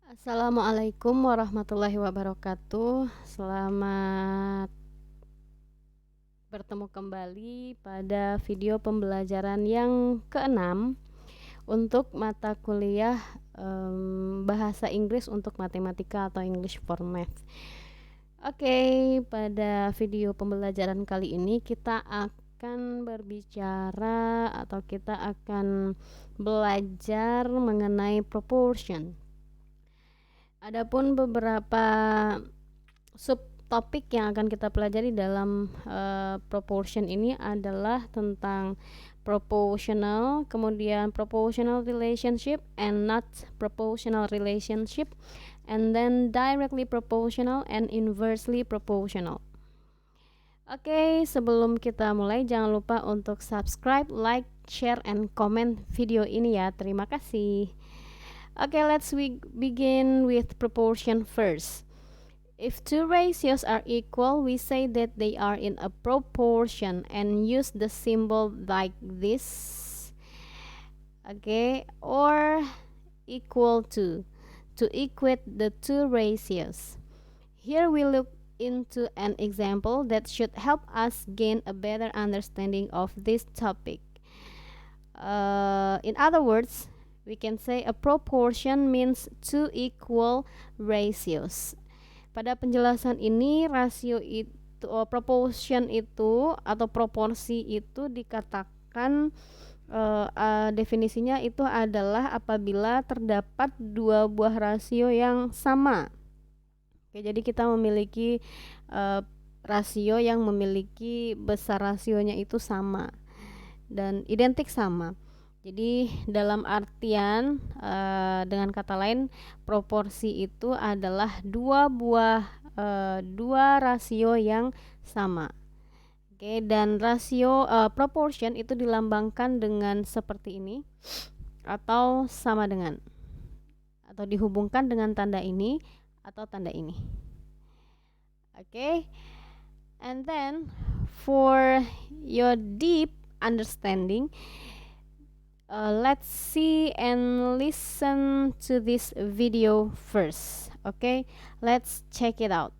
Assalamualaikum warahmatullahi wabarakatuh. Selamat bertemu kembali pada video pembelajaran yang keenam untuk mata kuliah bahasa Inggris untuk matematika atau English for Math. Oke, pada video pembelajaran kali ini kita akan berbicara atau kita akan belajar mengenai proportion. Adapun beberapa subtopik yang akan kita pelajari dalam proportion ini adalah tentang proportional, kemudian proportional relationship and not proportional relationship, and then directly proportional and inversely proportional. Oke, sebelum kita mulai jangan lupa untuk subscribe, like, share, and comment video ini ya. Terima kasih. Okay, let's begin with proportion first. If two ratios are equal, we say that they are in a proportion and use the symbol like this. Okay, or equal to equate the two ratios. Here we look into an example that should help us gain a better understanding of this topic. In other words, we can say a proportion means two equal ratios. Pada penjelasan ini, rasio itu proportion itu atau proporsi itu dikatakan definisinya itu adalah apabila terdapat dua buah rasio yang sama. Oke, jadi kita memiliki rasio yang memiliki besar rasionya itu sama dan identik sama. Jadi dalam artian dengan kata lain, proporsi itu adalah dua rasio yang sama. Oke, dan rasio proportion itu dilambangkan dengan seperti ini atau sama dengan, atau dihubungkan dengan tanda ini atau tanda ini. Oke. And then for your deep understanding, let's see and listen to this video first. Okay, let's check it out.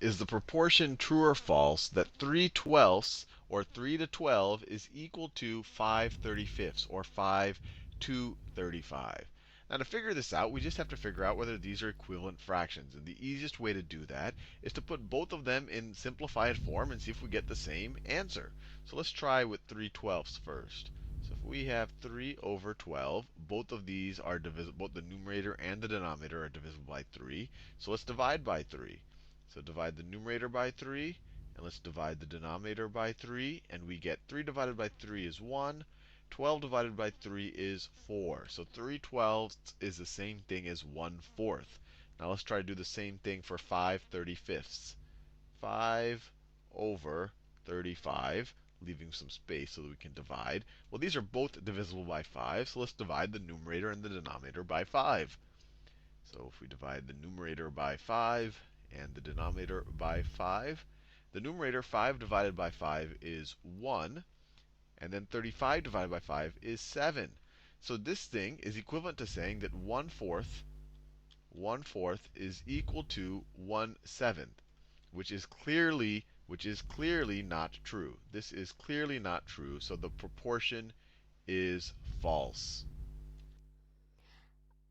Is the proportion true or false that 3/12 or 3 to 12 is equal to 5/35 or 5 to 35? Now to figure this out, we just have to figure out whether these are equivalent fractions. And the easiest way to do that is to put both of them in simplified form and see if we get the same answer. So let's try with 3/12 first. So if we have 3 over 12, both of these are divisible, both the numerator and the denominator are divisible by 3. So let's divide by 3. So divide the numerator by 3, and let's divide the denominator by 3, and we get 3 divided by 3 is 1. 12 divided by 3 is 4. So 3/12 is the same thing as 1/4. Now let's try to do the same thing for 5/35. 5 over 35, leaving some space so that we can divide. Well, these are both divisible by 5, so let's divide the numerator and the denominator by 5. So if we divide the numerator by 5 and the denominator by 5, the numerator 5 divided by 5 is 1, and then 35 divided by 5 is 7. So this thing is equivalent to saying that 1/4 is equal to 1/7, which is clearly not true. This is clearly not true, so the proportion is false.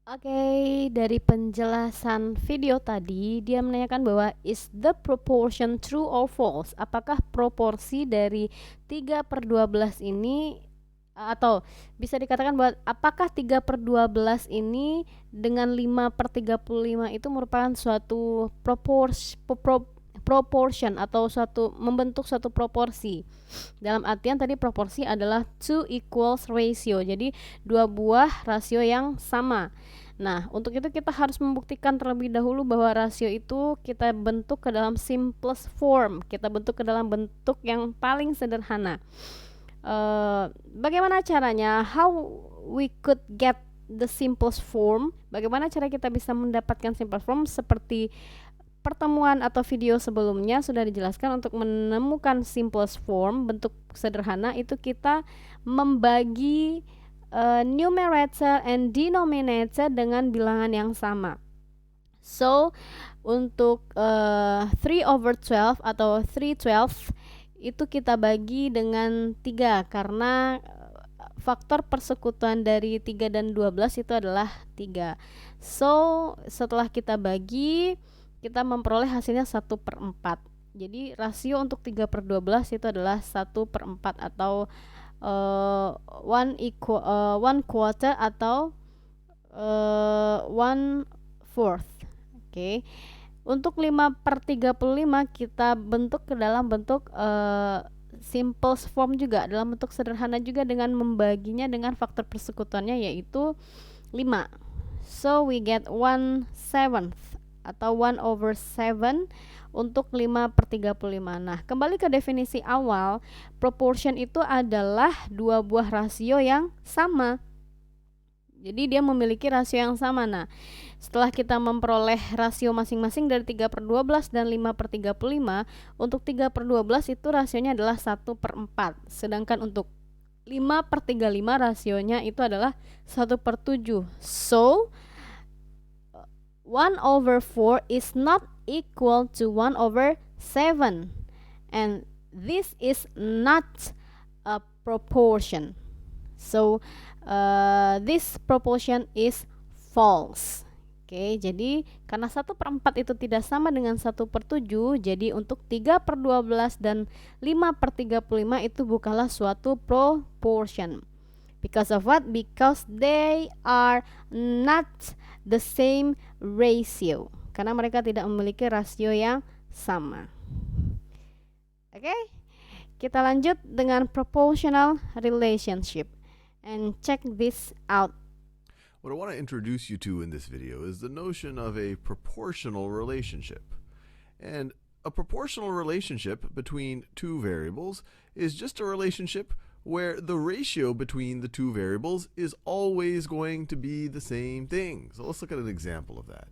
Oke, dari penjelasan video tadi, dia menanyakan bahwa is the proportion true or false? Apakah proporsi dari 3/12 ini, atau bisa dikatakan bahwa apakah 3/12 ini dengan 5/35 itu merupakan suatu proportion atau membentuk suatu proporsi. Dalam artian tadi proporsi adalah two equals ratio. Jadi dua buah rasio yang sama. Nah, untuk itu kita harus membuktikan terlebih dahulu bahwa rasio itu kita bentuk ke dalam simplest form. Kita bentuk ke dalam bentuk yang paling sederhana. Bagaimana caranya? How we could get the simplest form? Bagaimana cara kita bisa mendapatkan simplest form? Seperti pertemuan atau video sebelumnya sudah dijelaskan, untuk menemukan simplest form, bentuk sederhana, itu kita membagi numerator and denominator dengan bilangan yang sama. So untuk 3/12 atau 3/12 itu kita bagi dengan 3 karena faktor persekutuan dari 3 dan 12 itu adalah 3. So setelah kita bagi, kita memperoleh hasilnya 1/4. Jadi rasio untuk 3/12 itu adalah 1/4 atau 1/4 atau 1/4. Oke. Untuk 5/35 kita bentuk ke dalam bentuk simplest form juga, dalam bentuk sederhana juga, dengan membaginya dengan faktor persekutuannya yaitu 5. So we get 1/7 atau 1/7 untuk 5/35. Nah, kembali ke definisi awal, proportion itu adalah dua buah rasio yang sama. Jadi dia memiliki rasio yang sama. Nah, setelah kita memperoleh rasio masing-masing dari 3/12 dan 5/35, untuk 3/12 itu rasionya adalah 1/4. Sedangkan untuk 5/35 rasionya itu adalah 1/7. So 1/4 is not equal to 1/7, and this is not a proportion. So this proportion is false. Oke, jadi karena 1/4 itu tidak sama dengan 1/7, jadi untuk 3/12 dan 5/35 itu bukanlah suatu proportion. Because of what? Because they are not the same ratio. Karena mereka tidak memiliki rasio yang sama. Oke, kita lanjut dengan proportional relationship. And check this out. What I want to introduce you to in this video is the notion of a proportional relationship. And a proportional relationship between two variables is just a relationship where the ratio between the two variables is always going to be the same thing. So let's look at an example of that.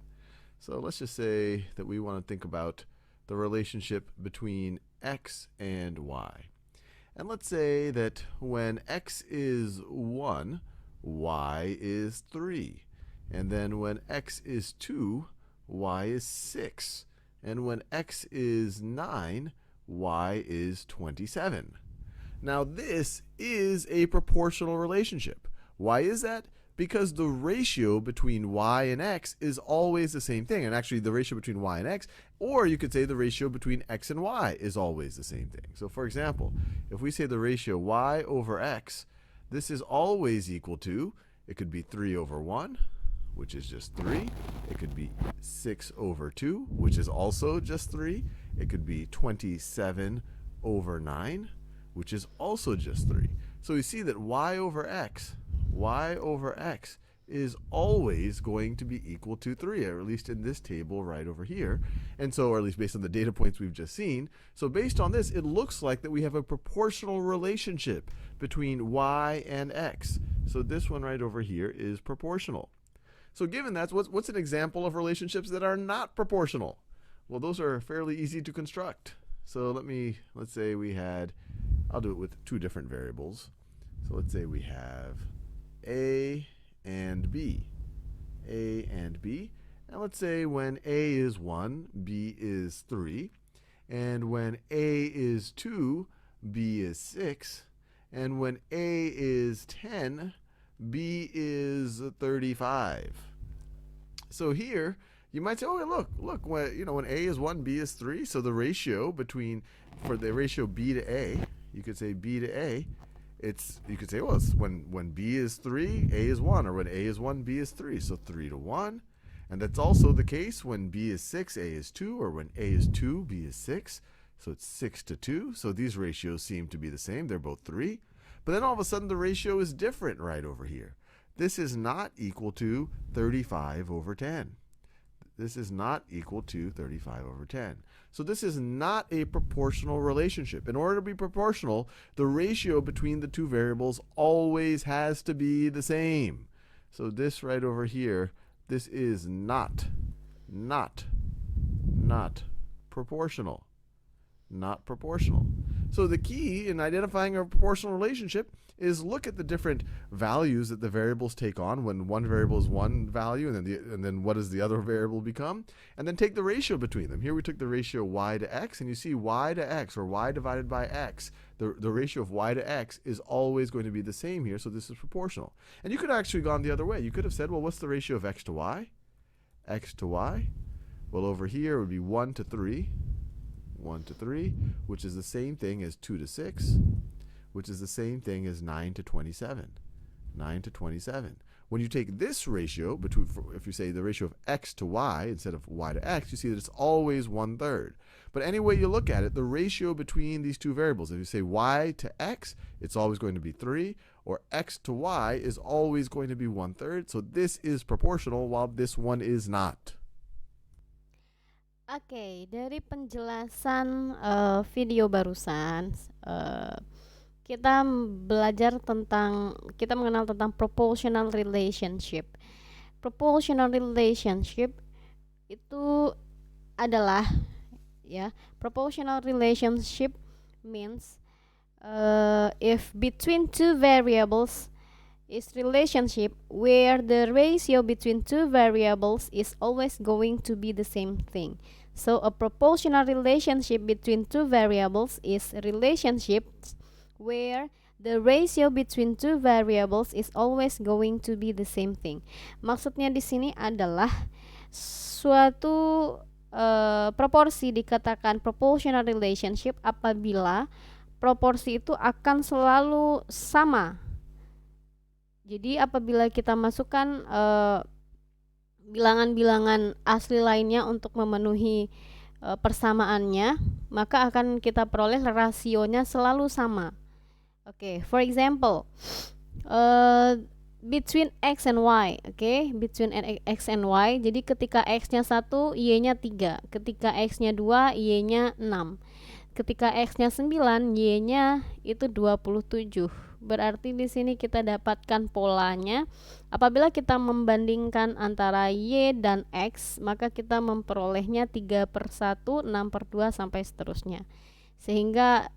So let's just say that we want to think about the relationship between x and y. And let's say that when x is 1, y is 3. And then when x is 2, y is 6. And when x is 9, y is 27. Now this is a proportional relationship. Why is that? Because the ratio between y and x is always the same thing. And actually the ratio between y and x, or you could say the ratio between x and y is always the same thing. So for example, if we say the ratio y over x, this is always equal to, it could be 3/1, which is just 3. It could be 6/2, which is also just 3. It could be 27/9, which is also just 3. So we see that y over x is always going to be equal to 3, or at least in this table right over here. And so, or at least based on the data points we've just seen. So based on this, it looks like that we have a proportional relationship between y and x. So this one right over here is proportional. So given that, what's an example of relationships that are not proportional? Well, those are fairly easy to construct. So let's say we had, I'll do it with two different variables. So let's say we have A and B. A and B. And let's say when A is 1, B is 3. And when A is 2, B is 6. And when A is 10, B is 35. So here, you might say, oh, look, when A is 1, B is 3, so the ratio for the ratio B to A, you could say B to A, you could say, well, it's when B is 3, A is 1, or when A is 1, B is 3, so 3/1. And that's also the case when b is 6, a is 2, or when a is 2, b is 6. So it's 6 to 2. So these ratios seem to be the same. They're both 3. But then all of a sudden the ratio is different right over here. This is not equal to 35 over 10. This is not equal to 35 over 10. So this is not a proportional relationship. In order to be proportional, the ratio between the two variables always has to be the same. So this right over here, this is not proportional. Not proportional. So the key in identifying a proportional relationship is look at the different values that the variables take on when one variable is one value, and then what does the other variable become, and then take the ratio between them. Here we took the ratio y to x, and you see y to x, or y divided by x. The ratio of y to x is always going to be the same here, so this is proportional. And you could have actually gone the other way. You could have said, well, what's the ratio of x to y? X to y? Well, over here it would be 1 to 3. 1 to 3, which is the same thing as 2 to 6, which is the same thing as 9 to 27. 9 to 27. When you take this ratio, if you say the ratio of x to y instead of y to x, you see that it's always 1/3. But any way you look at it, the ratio between these two variables, if you say y to x, it's always going to be 3, or x to y is always going to be 1/3. So this is proportional while this one is not. Oke, dari penjelasan video barusan, kita mengenal tentang proportional relationship. Proportional relationship itu adalah, ya, proportional relationship means if between two variables is relationship where the ratio between two variables is always going to be the same thing. So a proportional relationship between two variables is a relationship where the ratio between two variables is always going to be the same thing. Maksudnya di sini adalah suatu proporsi dikatakan proportional relationship apabila proporsi itu akan selalu sama. Jadi apabila kita masukkan bilangan-bilangan asli lainnya untuk memenuhi persamaannya, maka akan kita peroleh rasionya selalu sama. Okay, for example, between x and y, okay, between x and y. Jadi ketika x-nya 1, y-nya 3. Ketika x-nya 2, y-nya 6. Ketika x-nya 9, y-nya itu 27. Berarti di sini kita dapatkan polanya. Apabila kita membandingkan antara y dan x, maka kita memperolehnya 3/1, 6/2 sampai seterusnya. Sehingga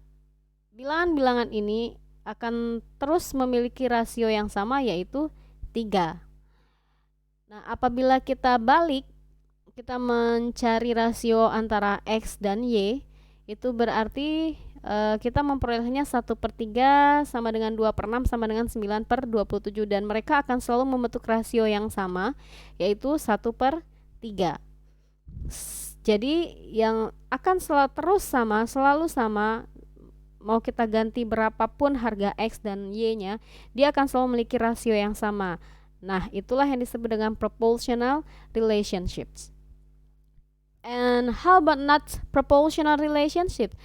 bilangan-bilangan ini akan terus memiliki rasio yang sama, yaitu 3. Nah, apabila kita balik, kita mencari rasio antara x dan y, itu berarti kita memperolehnya 1/3 sama dengan 2/6 sama dengan 9/27, dan mereka akan selalu membentuk rasio yang sama, yaitu 1/3. Jadi yang akan selalu sama, mau kita ganti berapapun harga x dan y-nya, dia akan selalu memiliki rasio yang sama. Nah, itulah yang disebut dengan proportional relationships. And how about not proportional relationship?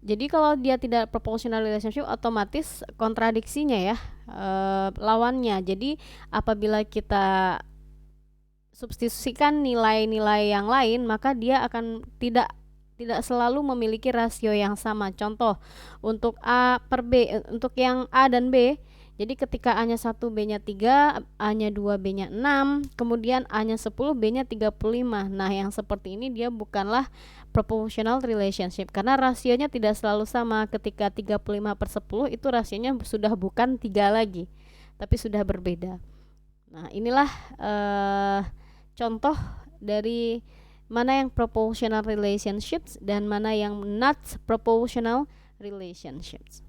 Jadi kalau dia tidak proportional relationship, otomatis kontradiksinya, ya, lawannya. Jadi apabila kita substitusikan nilai-nilai yang lain, maka dia akan tidak selalu memiliki rasio yang sama. Contoh, untuk A per B, untuk yang A dan B, jadi ketika A-nya 1, B-nya 3, A-nya 2, B-nya 6, kemudian A-nya 10, B-nya 35. Nah, yang seperti ini dia bukanlah proportional relationship, karena rasionya tidak selalu sama. Ketika 35/10 itu rasionya sudah bukan 3 lagi, tapi sudah berbeda. Nah, inilah contoh dari mana yang proportional relationships dan mana yang not proportional relationships.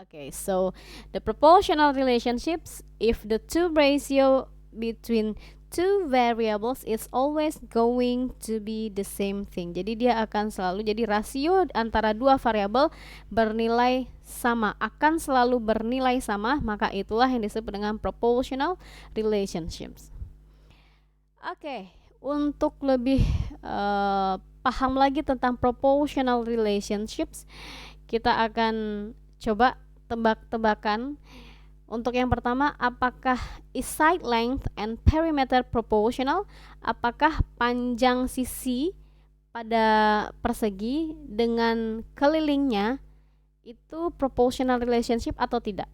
Okay, so the proportional relationships, if the two ratio between two variables is always going to be the same thing. Jadi dia akan selalu, jadi rasio antara dua variabel bernilai sama, akan selalu bernilai sama, maka itulah yang disebut dengan proportional relationships. Oke, untuk lebih paham lagi tentang proportional relationships, kita akan coba tebak-tebakan. Untuk yang pertama, apakah is side length and perimeter proportional? Apakah panjang sisi pada persegi dengan kelilingnya itu proportional relationship atau tidak?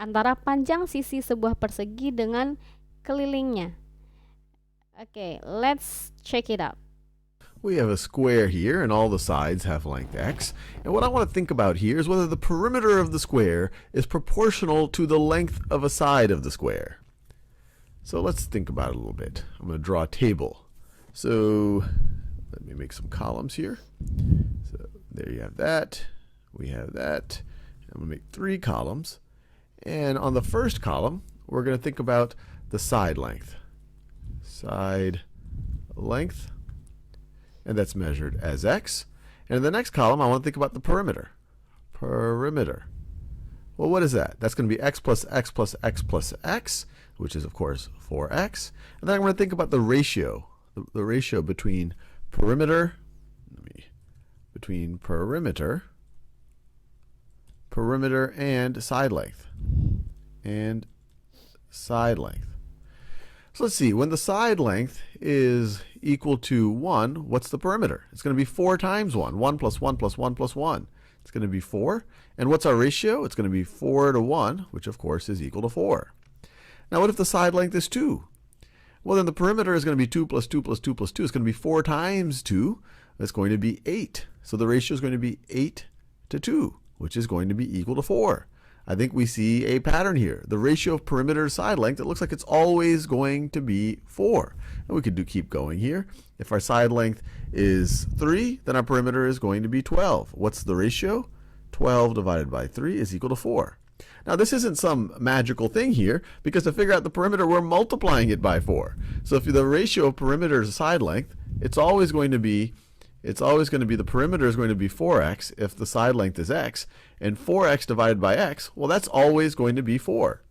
Antara panjang sisi sebuah persegi dengan kelilingnya. Okay, let's check it out. We have a square here, and all the sides have length x. And what I want to think about here is whether the perimeter of the square is proportional to the length of a side of the square. So let's think about it a little bit. I'm going to draw a table. So let me make some columns here. So there you have that. We have that. I'm going to make 3 columns. And on the first column, we're going to think about the side length. Side length. And that's measured as x. And in the next column, I want to think about the perimeter. Perimeter. Well, what is that? That's going to be x plus x plus x plus x, which is, of course, 4x. And then I'm going to think about the ratio, the ratio between perimeter, perimeter and side length. And side length. So let's see, when the side length is equal to 1, what's the perimeter? It's going to be 4 times 1. 1 plus 1 plus 1 plus 1. It's going to be 4. And what's our ratio? It's going to be 4 to 1, which of course is equal to 4. Now what if the side length is 2? Well, then the perimeter is going to be 2 plus 2 plus 2 plus 2. It's going to be 4 times 2. That's going to be 8. So the ratio is going to be 8 to 2, which is going to be equal to 4. I think we see a pattern here. The ratio of perimeter to side length, it looks like it's always going to be 4. And we could keep going here. If our side length is 3, then our perimeter is going to be 12. What's the ratio? 12 divided by 3 is equal to 4. Now this isn't some magical thing here, because to figure out the perimeter, we're multiplying it by 4. So if the ratio of perimeter to side length, it's always going to be the perimeter is going to be 4x if the side length is x, and 4x divided by x, well, that's always going to be 4.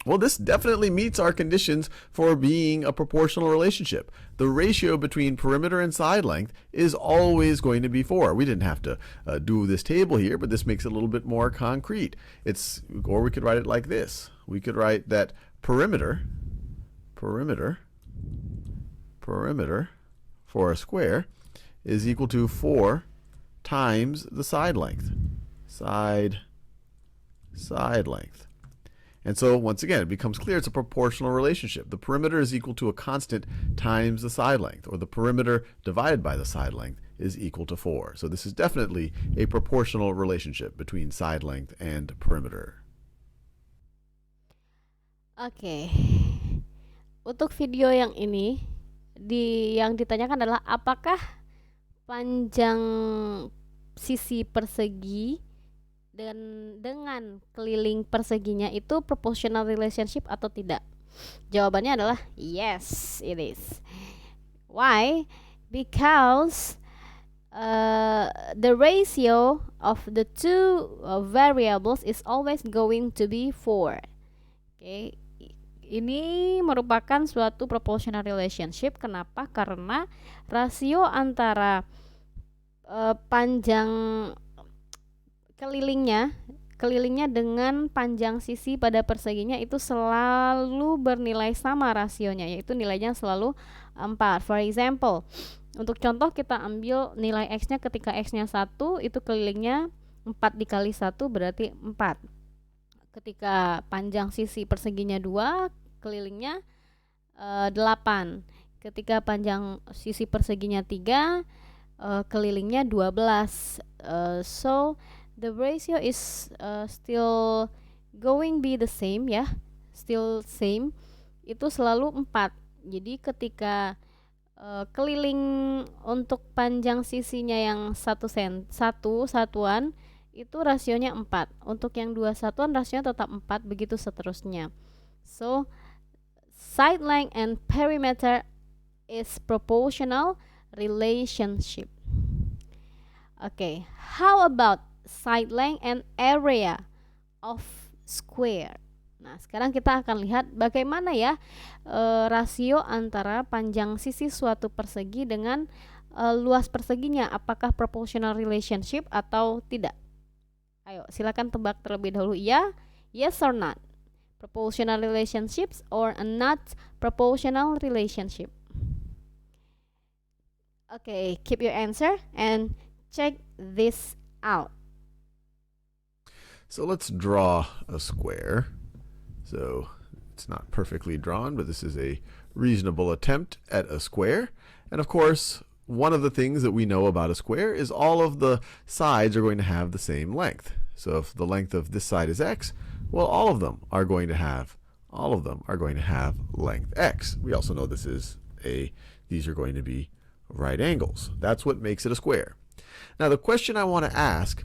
Well, this definitely meets our conditions for being a proportional relationship. The ratio between perimeter and side length is always going to be 4. We didn't have to do this table here, but this makes it a little bit more concrete. Or we could write it like this. We could write that perimeter for a square is equal to 4 times the side length. Side length. And so once again, it becomes clear it's a proportional relationship. The perimeter is equal to a constant times the side length, or the perimeter divided by the side length is equal to 4. So this is definitely a proportional relationship between side length and perimeter. Oke. Untuk video yang ini, yang ditanyakan adalah apakah panjang sisi persegi dan dengan keliling perseginya itu proportional relationship atau tidak? Jawabannya adalah yes, it is. Why? Because the ratio of the two variables is always going to be 4. Okay. Ini merupakan suatu proportional relationship. Kenapa? Karena rasio antara panjang kelilingnya dengan panjang sisi pada perseginya itu selalu bernilai sama rasionya, yaitu nilainya selalu 4. For example, untuk contoh kita ambil nilai x-nya ketika x-nya 1, itu kelilingnya 4 dikali 1 berarti 4. Ketika panjang sisi perseginya 2, kelilingnya 8. Ketika panjang sisi perseginya 3, kelilingnya 12. So the ratio is still going be the same ya, still same. Itu selalu 4. Jadi ketika keliling untuk panjang sisinya yang 1 satuan itu rasionya 4. Untuk yang 2 satuan rasionya tetap 4, begitu seterusnya. So side length and perimeter is proportional relationship. Okay, how about side length and area of square? Nah, sekarang kita akan lihat bagaimana ya rasio antara panjang sisi suatu persegi dengan luas perseginya, apakah proportional relationship atau tidak. Ayo, silakan tebak terlebih dahulu, ya, yes or not. Proportional relationships or a not proportional relationship. Okay, keep your answer and check this out. So let's draw a square. So it's not perfectly drawn, but this is a reasonable attempt at a square. And of course, one of the things that we know about a square is all of the sides are going to have the same length. So if the length of this side is x, well, all of them are going to have length x. We also know these are going to be right angles. That's what makes it a square. Now the question I want to ask,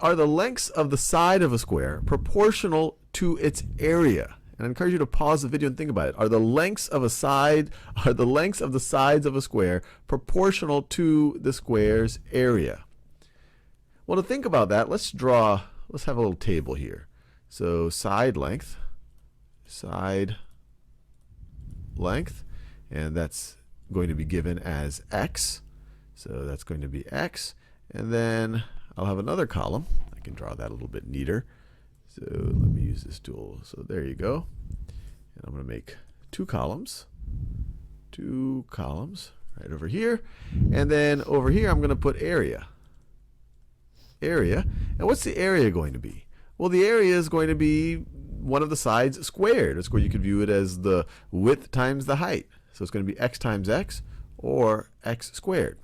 are the lengths of the side of a square proportional to its area? And I encourage you to pause the video and think about it. Are the lengths of the sides of a square proportional to the square's area? Well, to think about that, let's have a little table here. So side length, and that's going to be given as x. So that's going to be x. And then I'll have another column. I can draw that a little bit neater. So let me use this tool. So there you go. And I'm going to make two columns right over here. And then over here I'm going to put area. And what's the area going to be? Well, the area is going to be one of the sides squared. It's where you could view it as the width times the height. So it's going to be x times x, or x squared.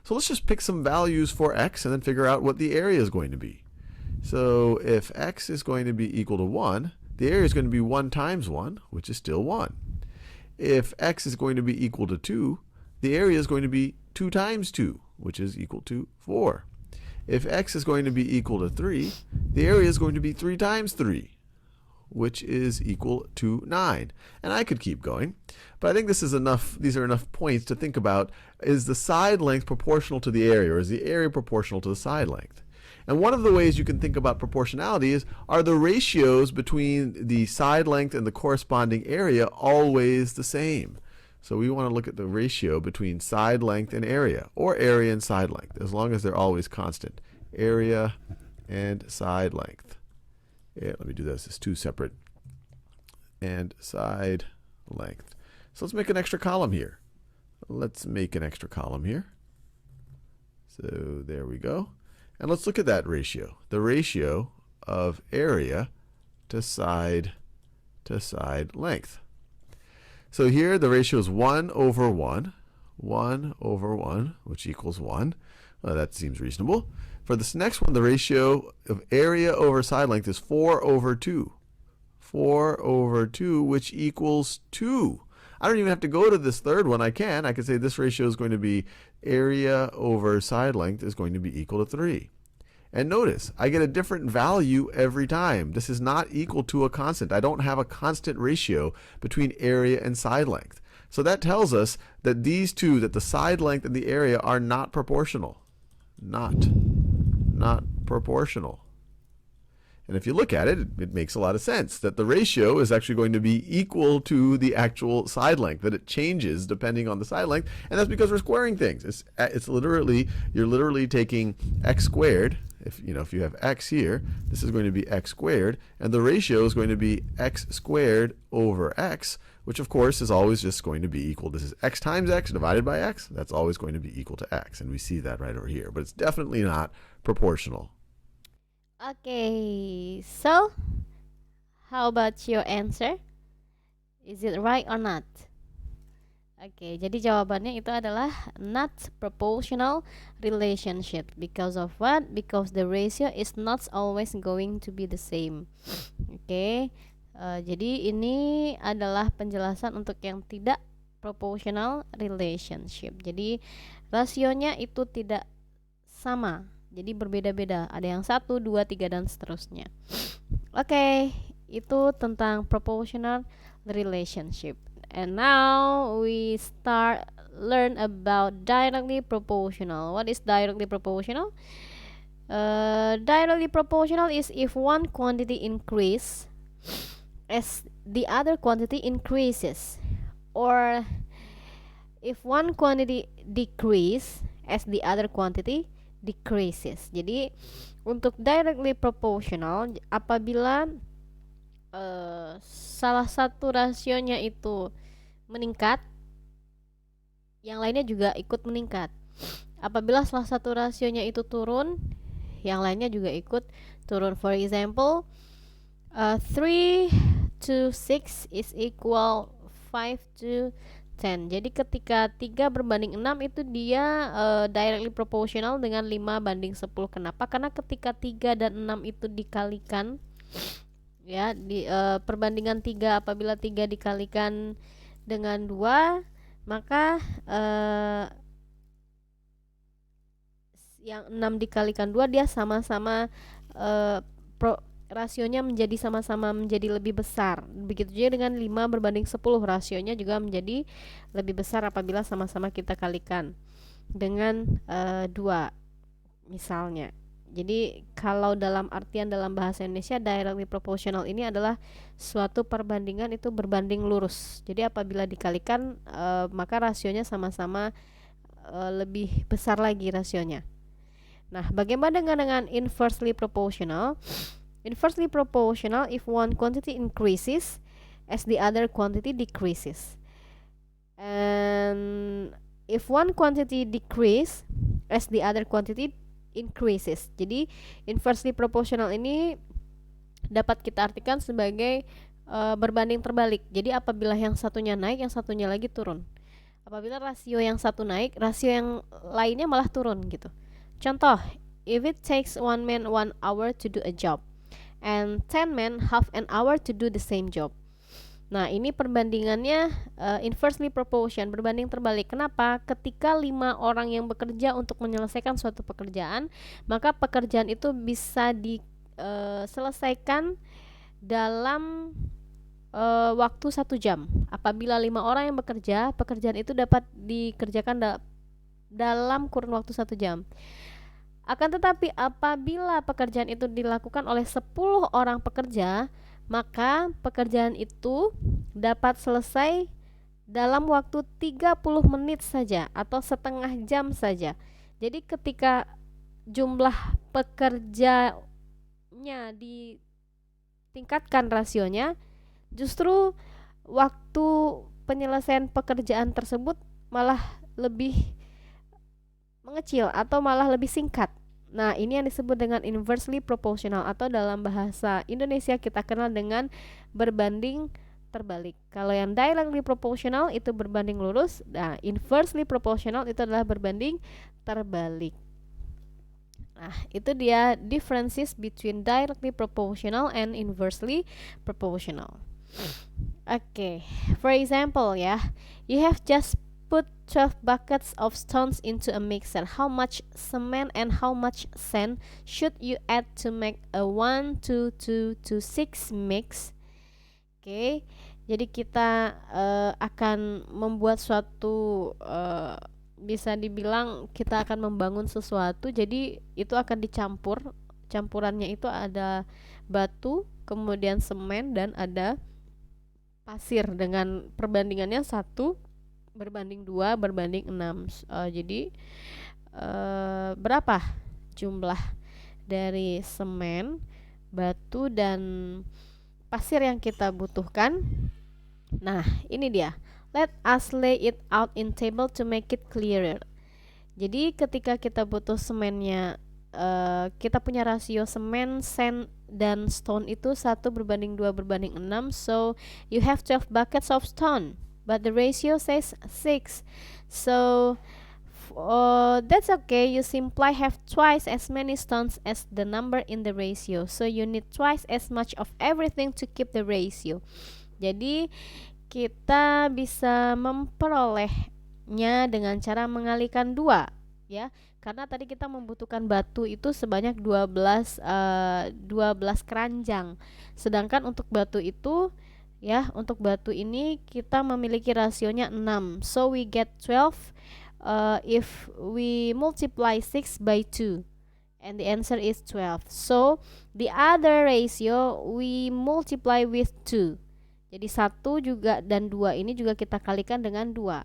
So let's just pick some values for x and then figure out what the area is going to be. So if x is going to be equal to 1, the area is going to be 1 times 1, which is still 1. If x is going to be equal to 2, the area is going to be 2 times 2, which is equal to 4. If x is going to be equal to 3, the area is going to be 3 times 3, which is equal to 9. And I could keep going, but I think this is enough. These are enough points to think about. Is the side length proportional to the area, or is the area proportional to the side length? And one of the ways you can think about proportionality is, are the ratios between the side length and the corresponding area always the same? So we want to look at the ratio between side length and area, or area and side length, as long as they're always constant. Area and side length. Yeah, let me do this as two separate. And side length. So let's make an extra column here. So there we go. And let's look at that ratio. The ratio of area to side length. So here the ratio is 1 over 1. 1 over 1, which equals 1. Well, that seems reasonable. For this next one, the ratio of area over side length is 4 over 2. 4 over 2, which equals 2. I don't even have to go to this third one. I could say this ratio is going to be area over side length is going to be equal to 3. And notice, I get a different value every time. This is not equal to a constant. I don't have a constant ratio between area and side length. So that tells us that these two, that the side length and the area, are not proportional. Not proportional. And if you look at it, it makes a lot of sense that the ratio is actually going to be equal to the actual side length, that it changes depending on the side length, and that's because we're squaring things. It's literally, you're literally taking x squared. If you have x here, this is going to be x squared, and the ratio is going to be x squared over x, which of course is always just going to be equal. This is x times x divided by x. That's always going to be equal to x, and we see that right over here. But it's definitely not proportional. Okay, so how about your answer? Is it right or not? Oke, jadi jawabannya itu adalah not proportional relationship. Because of what? Because the ratio is not always going to be the same. Oke, jadi ini adalah penjelasan untuk yang tidak proportional relationship. Jadi rasionya itu tidak sama. Jadi berbeda-beda. Ada yang 1, 2, 3 dan seterusnya. Oke, itu tentang proportional relationship. And now we learn about directly proportional. What is directly proportional? Directly proportional is if one quantity increase, as the other quantity increases, or if one quantity decrease as the other quantity decreases. Jadi untuk directly proportional, apabila salah satu rasionya itu meningkat, yang lainnya juga ikut meningkat. Apabila salah satu rasionya itu turun, yang lainnya juga ikut turun. For example, 3 to 6 is equal 5 to 10. Jadi ketika 3 berbanding 6 itu dia directly proportional dengan 5 banding 10. Kenapa? Karena ketika 3 dan 6 itu dikalikan, ya, di perbandingan 3, apabila 3 dikalikan dengan 2, maka yang 6 dikalikan 2 dia sama-sama rasionya menjadi sama-sama menjadi lebih besar. Begitu juga dengan 5 berbanding 10, rasionya juga menjadi lebih besar apabila sama-sama kita kalikan dengan 2 misalnya. Jadi kalau dalam artian dalam bahasa Indonesia, directly proportional ini adalah suatu perbandingan itu berbanding lurus. Jadi apabila dikalikan maka rasionya sama-sama lebih besar lagi rasionya. Nah, bagaimana dengan inversely proportional? Inversely proportional if one quantity increases as the other quantity decreases, and if one quantity decrease as the other quantity increases. Jadi inversely proportional ini dapat kita artikan sebagai berbanding terbalik. Jadi apabila yang satunya naik, yang satunya lagi turun. Apabila rasio yang satu naik, rasio yang lainnya malah turun gitu. Contoh, if it takes 1 man 1 hour to do a job and 10 men half an hour to do the same job. Nah, ini perbandingannya inversely proportion, berbanding terbalik. Kenapa? Ketika 5 orang yang bekerja untuk menyelesaikan suatu pekerjaan, maka pekerjaan itu bisa diselesaikan dalam waktu 1 jam. Apabila 5 orang yang bekerja, pekerjaan itu dapat dikerjakan dalam kurun waktu 1 jam. Akan tetapi apabila pekerjaan itu dilakukan oleh 10 orang pekerja, maka pekerjaan itu dapat selesai dalam waktu 30 menit saja atau setengah jam saja. Jadi ketika jumlah pekerjanya ditingkatkan rasionya, justru waktu penyelesaian pekerjaan tersebut malah lebih mengecil atau malah lebih singkat. Nah, ini yang disebut dengan inversely proportional, atau dalam bahasa Indonesia kita kenal dengan berbanding terbalik. Kalau yang directly proportional itu berbanding lurus, nah inversely proportional itu adalah berbanding terbalik. Nah, itu dia differences between directly proportional and inversely proportional. Okay, for example ya, you have just put 12 buckets of stones into a mixer. How much cement and how much sand should you add to make a 1, 2, 2, 2, 6 mix? Oke, jadi kita akan membuat suatu bisa dibilang kita akan membangun sesuatu. Jadi itu akan dicampur. Campurannya itu ada batu, kemudian semen, dan ada pasir dengan perbandingannya 1 berbanding 2 berbanding 6. Jadi berapa jumlah dari semen, batu, dan pasir yang kita butuhkan? Nah, ini dia. Let us lay it out in table to make it clearer. Jadi ketika kita butuh semennya, kita punya rasio semen, sand, dan stone itu 1 berbanding 2 berbanding 6. So you have 12 buckets of stone, but the ratio says 6. So that's okay. You simply have twice as many stones as the number in the ratio. So you need twice as much of everything to keep the ratio. Jadi kita bisa memperolehnya dengan cara mengalikan 2, ya. Karena tadi kita membutuhkan batu itu sebanyak 12 keranjang. Sedangkan untuk batu itu, ya, untuk batu ini kita memiliki rasionya 6. So we get 12 if we multiply 6 by 2. and the answer is 12. So the other ratio we multiply with 2. Jadi 1 juga dan 2 ini juga kita kalikan dengan 2.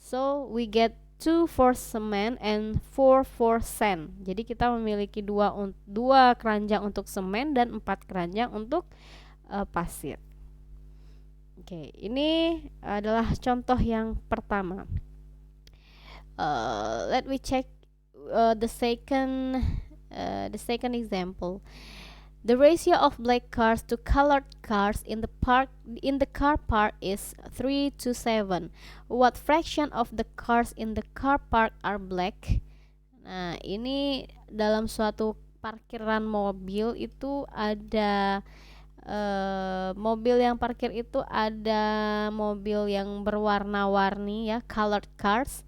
So we get 2 for cement and 4 for sand. Jadi kita memiliki 2 keranjang untuk semen dan 4 keranjang untuk pasir. Oke, ini adalah contoh yang pertama. Let me check the second example. The ratio of black cars to colored cars in the car park is 3:7. What fraction of the cars in the car park are black? Nah, ini dalam suatu parkiran mobil itu ada mobil yang parkir itu ada mobil yang berwarna-warni ya, colored cars,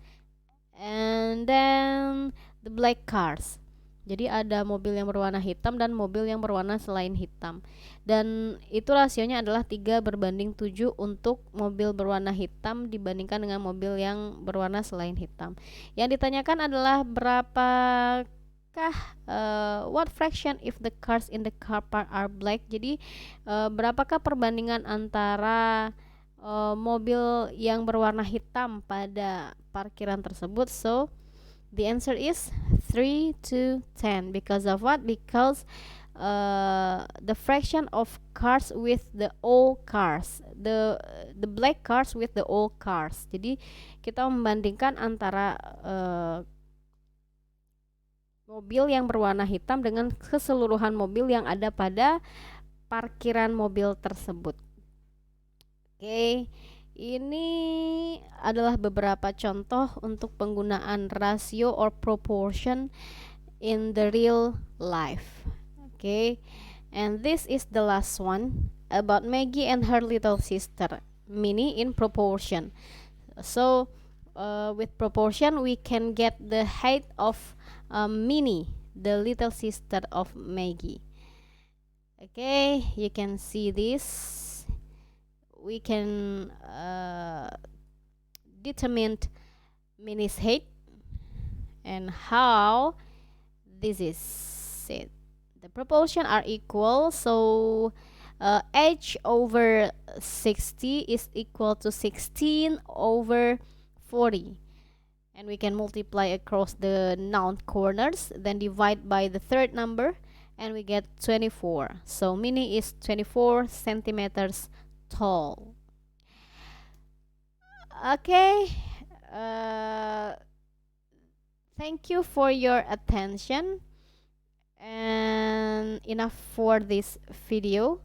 and then the black cars. Jadi ada mobil yang berwarna hitam dan mobil yang berwarna selain hitam. Dan itu rasionya adalah 3:7 untuk mobil berwarna hitam dibandingkan dengan mobil yang berwarna selain hitam. Yang ditanyakan adalah berapakah what fraction if the cars in the car park are black. Jadi berapakah perbandingan antara mobil yang berwarna hitam pada parkiran tersebut? So the answer is 3:10. Because of what? Because the fraction of cars with the old cars, the black cars with the old cars. Jadi kita membandingkan antara mobil yang berwarna hitam dengan keseluruhan mobil yang ada pada parkiran mobil tersebut. Oke. Ini adalah beberapa contoh untuk penggunaan rasio or proportion in the real life. Okay, and this is the last one about Maggie and her little sister Minnie in proportion. So with proportion we can get the height of Minnie, the little sister of Maggie. Okay, you can see this. We can determine Minnie's height and how this is it. The proportion are equal, so h over 60 is equal to 16 over 40, and we can multiply across the noun corners, then divide by the third number, and we get 24. So Minnie is 24 centimeters tall. Okay, thank you for your attention, and enough for this video.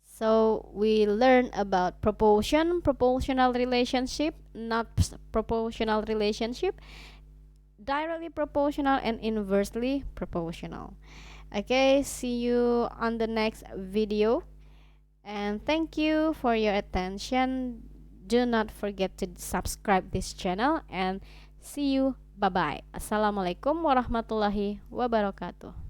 So we learn about proportion, proportional relationship, not proportional relationship, directly proportional, and inversely proportional. Okay, see you on the next video. And thank you for your attention. Do not forget to subscribe this channel, and see you. Bye bye. Assalamualaikum warahmatullahi wabarakatuh.